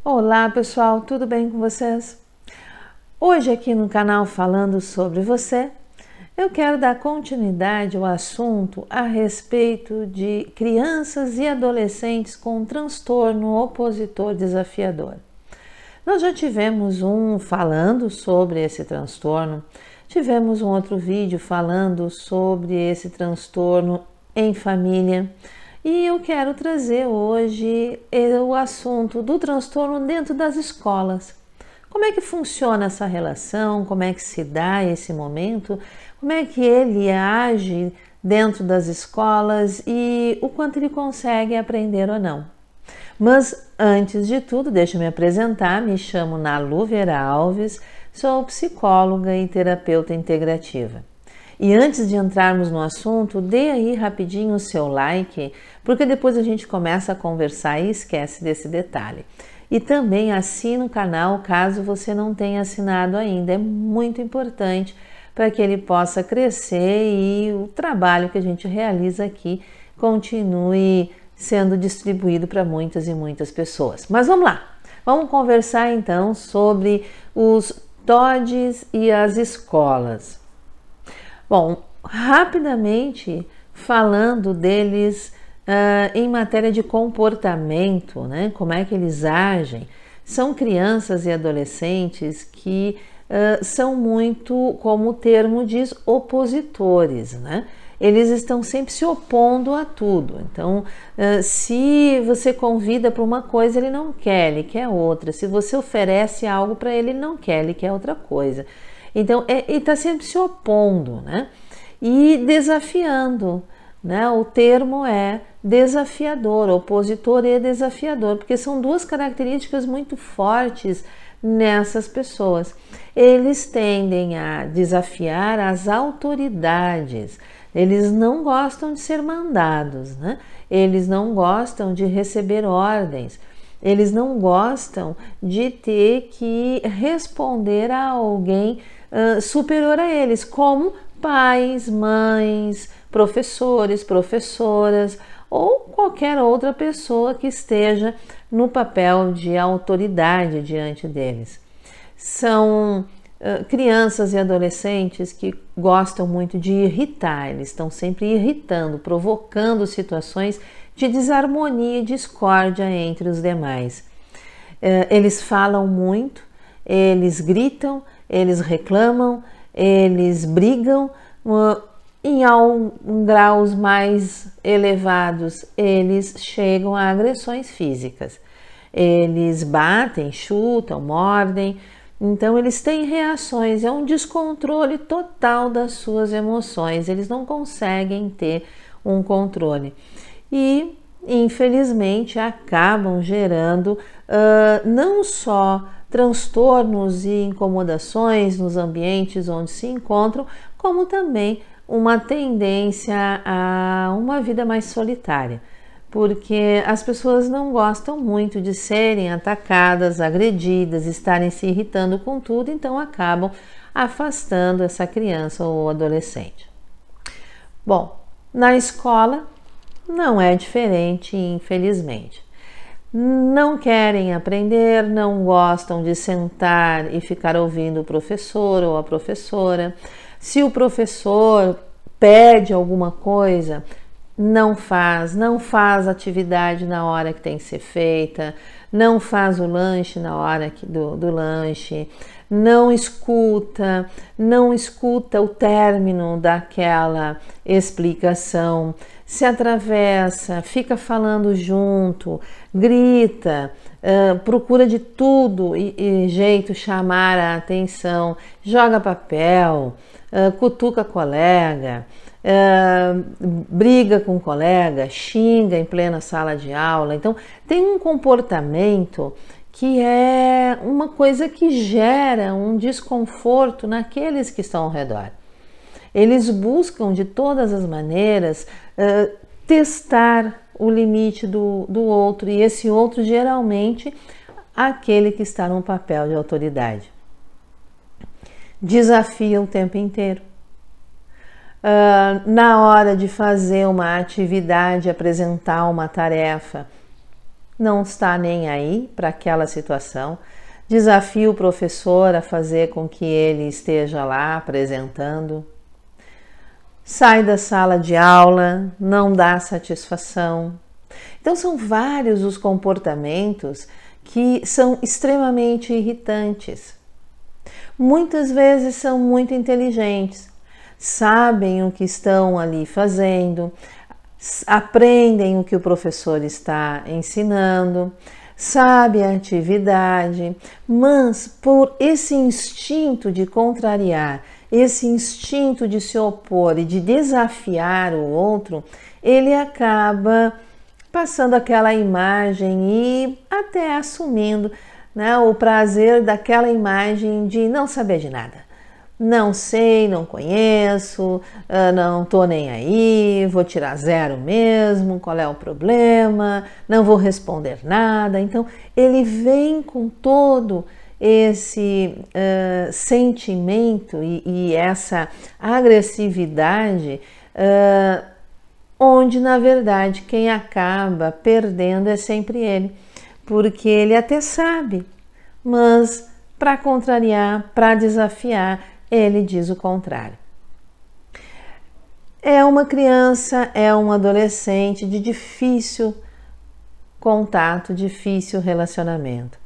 Olá pessoal, tudo bem com vocês? Hoje aqui no canal Falando sobre Você, eu quero dar continuidade ao assunto a respeito de crianças e adolescentes com transtorno opositor desafiador. Nós já tivemos um falando sobre esse transtorno, tivemos um outro vídeo falando sobre esse transtorno em família. E eu quero trazer hoje o assunto do transtorno dentro das escolas. Como é que funciona essa relação? Como é que se dá esse momento? Como é que ele age dentro das escolas e o quanto ele consegue aprender ou não? Mas antes de tudo, deixa eu me apresentar. Me chamo Nalu Vera Alves, sou psicóloga e terapeuta integrativa. E antes de entrarmos no assunto, dê aí rapidinho o seu like, porque depois a gente começa a conversar e esquece desse detalhe. E também assina o canal caso você não tenha assinado ainda, é muito importante para que ele possa crescer e o trabalho que a gente realiza aqui continue sendo distribuído para muitas e muitas pessoas. Mas vamos lá, vamos conversar então sobre os TODs e as escolas. Bom, rapidamente falando deles em matéria de comportamento, né? Como é que eles agem? São crianças e adolescentes que são muito, como o termo diz, opositores, né? Eles estão sempre se opondo a tudo. Então, se você convida para uma coisa, ele não quer, ele quer outra. Se você oferece algo para ele, ele não quer, ele quer outra coisa. Então, ele está sempre se opondo, né? E desafiando, né? O termo é desafiador, opositor e desafiador, porque são duas características muito fortes nessas pessoas. Eles tendem a desafiar as autoridades, eles não gostam de ser mandados, né? Eles não gostam de receber ordens. Eles não gostam de ter que responder a alguém superior a eles, como pais, mães, professores, professoras ou qualquer outra pessoa que esteja no papel de autoridade diante deles. São crianças e adolescentes que gostam muito de irritar, eles estão sempre irritando, provocando situações de desarmonia e discórdia entre os demais. Eles falam muito, eles gritam, eles reclamam, eles brigam, em graus mais elevados eles chegam a agressões físicas. Eles batem, chutam, mordem, então eles têm reações, é um descontrole total das suas emoções, eles não conseguem ter um controle. E, infelizmente, acabam gerando não só transtornos e incomodações nos ambientes onde se encontram, como também uma tendência a uma vida mais solitária, porque as pessoas não gostam muito de serem atacadas, agredidas, estarem se irritando com tudo, então acabam afastando essa criança ou adolescente. Bom, na escola não é diferente, infelizmente. Não querem aprender, não gostam de sentar e ficar ouvindo o professor ou a professora. Se o professor pede alguma coisa, não faz atividade na hora que tem que ser feita, não faz o lanche na hora do lanche, não escuta o término daquela explicação, se atravessa, fica falando junto, grita, procura de tudo e jeito chamar a atenção, joga papel, cutuca colega, briga com colega, xinga em plena sala de aula. Então, tem um comportamento que é uma coisa que gera um desconforto naqueles que estão ao redor. Eles buscam de todas as maneiras testar o limite do outro, e esse outro geralmente aquele que está no papel de autoridade. Desafia o tempo inteiro. Na hora de fazer uma atividade, apresentar uma tarefa, não está nem aí para aquela situação, desafia o professor a fazer com que ele esteja lá apresentando, sai da sala de aula, não dá satisfação. Então são vários os comportamentos que são extremamente irritantes. Muitas vezes são muito inteligentes, sabem o que estão ali fazendo, aprendem o que o professor está ensinando, sabe a atividade, mas por esse instinto de contrariar, esse instinto de se opor e de desafiar o outro, ele acaba passando aquela imagem e até assumindo, né, o prazer daquela imagem de não saber de nada. Não sei, não conheço, não tô nem aí, vou tirar 0 mesmo, qual é o problema, não vou responder nada. Então, ele vem com todo esse sentimento e essa agressividade, onde, na verdade, quem acaba perdendo é sempre ele, porque ele até sabe, mas para contrariar, para desafiar, ele diz o contrário. É uma criança, é um adolescente de difícil contato, difícil relacionamento.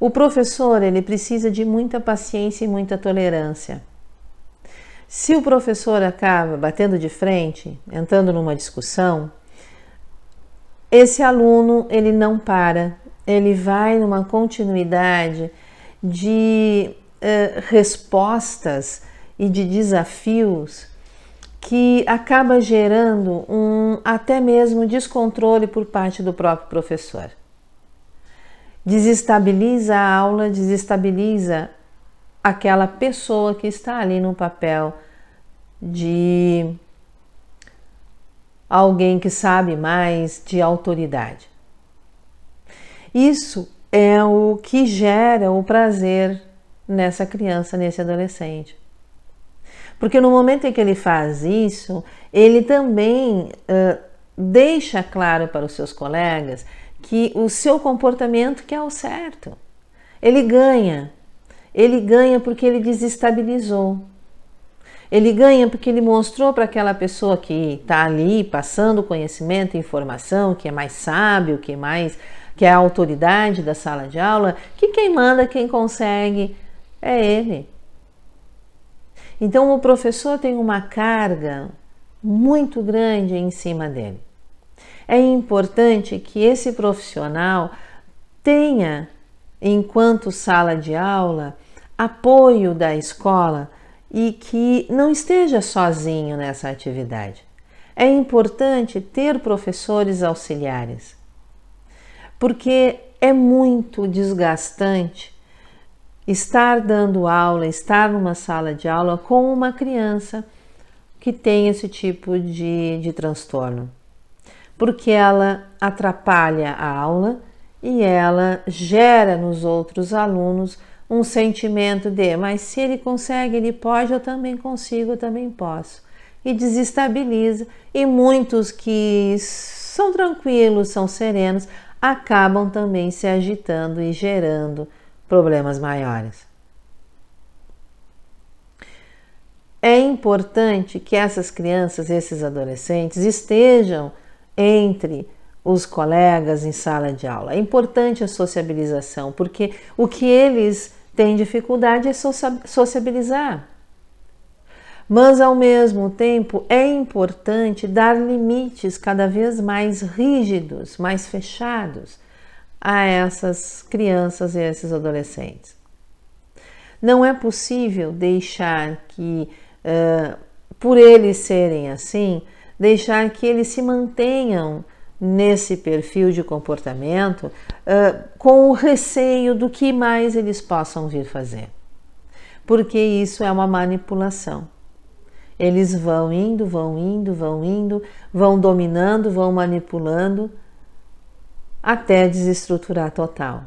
O professor, ele precisa de muita paciência e muita tolerância. Se o professor acaba batendo de frente, entrando numa discussão, esse aluno, ele não para, ele vai numa continuidade de respostas e de desafios que acaba gerando até mesmo descontrole por parte do próprio professor. Desestabiliza a aula, desestabiliza aquela pessoa que está ali no papel de alguém que sabe mais, de autoridade. Isso é o que gera o prazer nessa criança, nesse adolescente. Porque no momento em que ele faz isso, ele também deixa claro para os seus colegas que o seu comportamento que é o certo. Ele ganha porque ele desestabilizou. Ele ganha porque ele mostrou para aquela pessoa que está ali passando conhecimento, informação, que é mais sábio, que é a autoridade da sala de aula, que quem manda, quem consegue é ele. Então o professor tem uma carga muito grande em cima dele. É importante que esse profissional tenha, enquanto sala de aula, apoio da escola e que não esteja sozinho nessa atividade. É importante ter professores auxiliares, porque é muito desgastante estar dando aula, estar numa sala de aula com uma criança que tem esse tipo de transtorno, porque ela atrapalha a aula e ela gera nos outros alunos um sentimento de, mas se ele consegue, ele pode, eu também consigo, eu também posso. E desestabiliza, e muitos que são tranquilos, são serenos, acabam também se agitando e gerando problemas maiores. É importante que essas crianças, esses adolescentes estejam entre os colegas em sala de aula. É importante a sociabilização, porque o que eles têm dificuldade é sociabilizar. Mas, ao mesmo tempo, é importante dar limites cada vez mais rígidos, mais fechados a essas crianças e esses adolescentes. Não é possível deixar que, por eles serem assim, deixar que eles se mantenham nesse perfil de comportamento com o receio do que mais eles possam vir fazer. Porque isso é uma manipulação. Eles vão indo, vão dominando, vão manipulando até desestruturar total.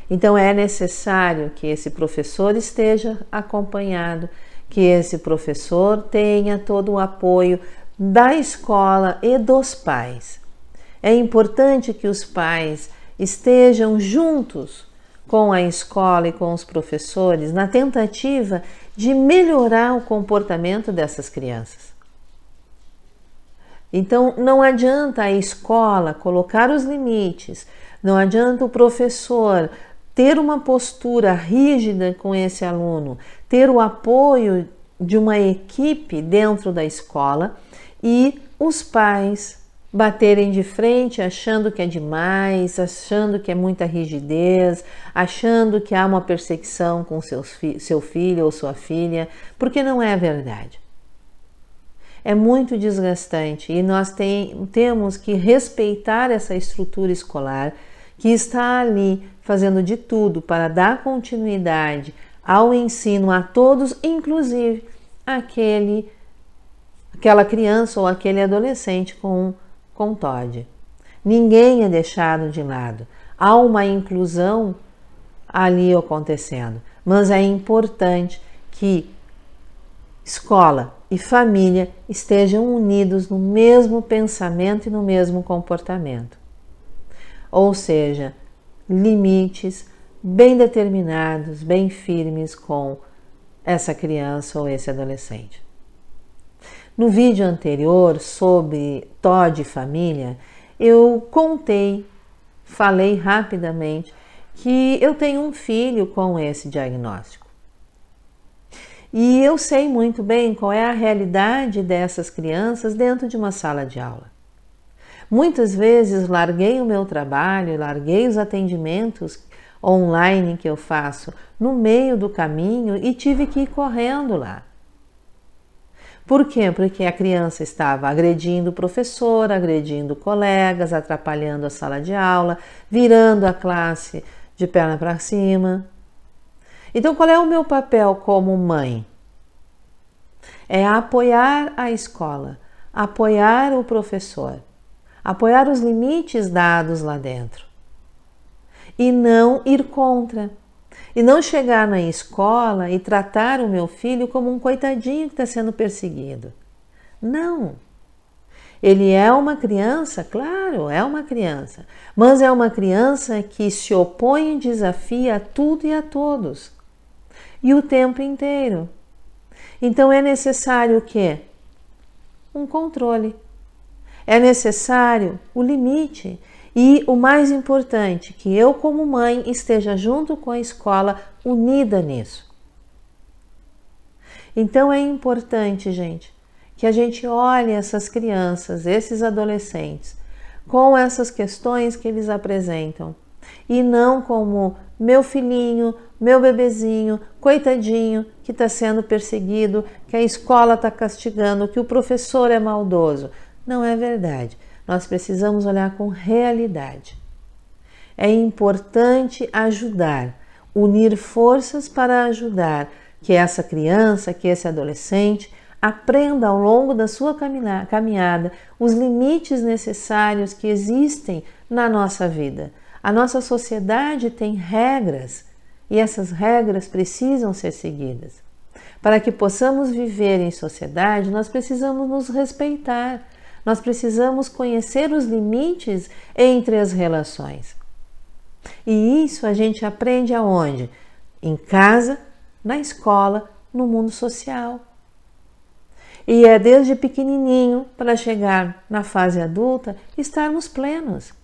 Então é necessário que esse professor esteja acompanhado, que esse professor tenha todo o apoio da escola e dos pais. É importante que os pais estejam juntos com a escola e com os professores na tentativa de melhorar o comportamento dessas crianças. Então, não adianta a escola colocar os limites, não adianta o professor ter uma postura rígida com esse aluno, ter o apoio de uma equipe dentro da escola e os pais baterem de frente achando que é demais, achando que é muita rigidez, achando que há uma perseguição com seu filho ou sua filha, porque não é verdade. É muito desgastante e nós temos que respeitar essa estrutura escolar que está ali fazendo de tudo para dar continuidade ao ensino a todos, inclusive aquela criança ou aquele adolescente com TOD. Ninguém é deixado de lado. Há uma inclusão ali acontecendo, mas é importante que escola e família estejam unidos no mesmo pensamento e no mesmo comportamento. Ou seja, limites bem determinados, bem firmes com essa criança ou esse adolescente. No vídeo anterior sobre TOD e família, eu falei rapidamente que eu tenho um filho com esse diagnóstico. E eu sei muito bem qual é a realidade dessas crianças dentro de uma sala de aula. Muitas vezes larguei o meu trabalho, larguei os atendimentos online que eu faço no meio do caminho e tive que ir correndo lá. Por quê? Porque a criança estava agredindo o professor, agredindo colegas, atrapalhando a sala de aula, virando a classe de perna para cima. Então, qual é o meu papel como mãe? É apoiar a escola, apoiar o professor, apoiar os limites dados lá dentro e não ir contra. E não chegar na escola e tratar o meu filho como um coitadinho que está sendo perseguido. Não. Ele é uma criança, claro, é uma criança, mas é uma criança que se opõe e desafia a tudo e a todos. E o tempo inteiro. Então é necessário o quê? Um controle. É necessário o limite. E o mais importante, que eu como mãe esteja junto com a escola unida nisso. Então é importante, gente, que a gente olhe essas crianças, esses adolescentes, com essas questões que eles apresentam. E não como meu filhinho, meu bebezinho, coitadinho, que está sendo perseguido, que a escola está castigando, que o professor é maldoso. Não é verdade. Nós precisamos olhar com realidade. É importante ajudar, unir forças para ajudar que essa criança, que esse adolescente aprenda ao longo da sua caminhada os limites necessários que existem na nossa vida. A nossa sociedade tem regras e essas regras precisam ser seguidas. Para que possamos viver em sociedade, nós precisamos nos respeitar. Nós precisamos conhecer os limites entre as relações. E isso a gente aprende aonde? Em casa, na escola, no mundo social. E é desde pequenininho para chegar na fase adulta estarmos plenos.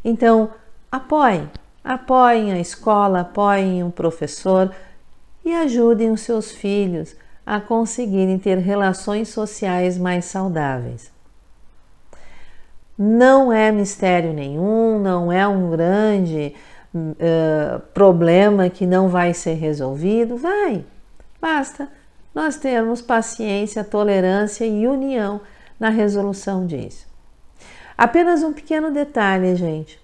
Então, apoiem a escola, apoiem o professor e ajudem os seus filhos a conseguirem ter relações sociais mais saudáveis. Não é mistério nenhum, não é um grande problema que não vai ser resolvido. Basta nós termos paciência, tolerância e união na resolução disso. Apenas um pequeno detalhe, gente.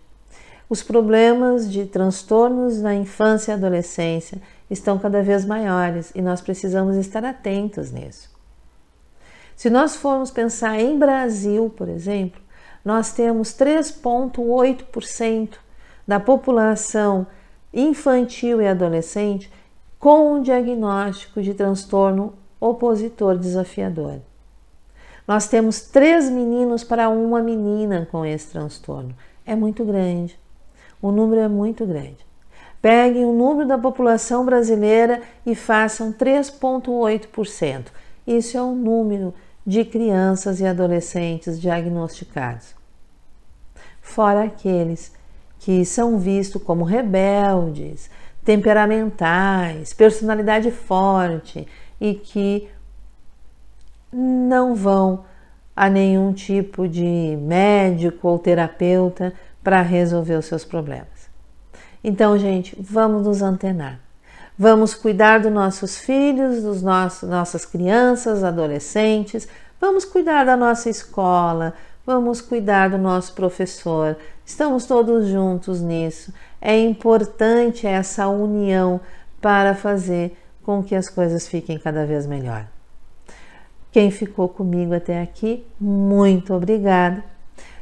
Os problemas de transtornos na infância e adolescência estão cada vez maiores e nós precisamos estar atentos nisso. Se nós formos pensar em Brasil, por exemplo, nós temos 3,8% da população infantil e adolescente com um diagnóstico de transtorno opositor desafiador. Nós temos 3 meninos para 1 menina com esse transtorno. É muito grande. O número é muito grande. Peguem o número da população brasileira e façam 3,8%. Isso é o número de crianças e adolescentes diagnosticados. Fora aqueles que são vistos como rebeldes, temperamentais, personalidade forte e que não vão a nenhum tipo de médico ou terapeuta para resolver os seus problemas. Então, gente, vamos nos antenar. Vamos cuidar dos nossos filhos, nossas crianças, adolescentes. Vamos cuidar da nossa escola. Vamos cuidar do nosso professor. Estamos todos juntos nisso. É importante essa união para fazer com que as coisas fiquem cada vez melhor. Quem ficou comigo até aqui, muito obrigada.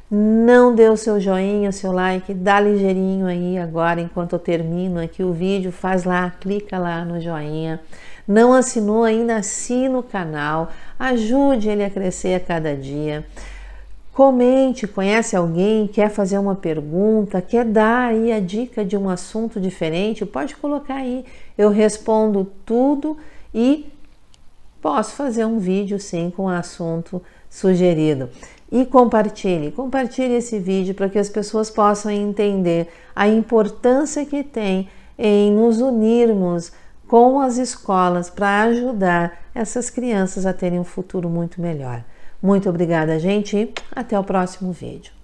Não dê o seu joinha, o seu like, dá ligeirinho aí agora enquanto eu termino aqui o vídeo, faz lá, clica lá no joinha. Não assinou ainda, assina o canal, ajude ele a crescer a cada dia. Comente, conhece alguém, quer fazer uma pergunta, quer dar aí a dica de um assunto diferente, pode colocar aí, eu respondo tudo e posso fazer um vídeo sim com o assunto sugerido. E compartilhe esse vídeo para que as pessoas possam entender a importância que tem em nos unirmos com as escolas para ajudar essas crianças a terem um futuro muito melhor. Muito obrigada, gente, e até o próximo vídeo.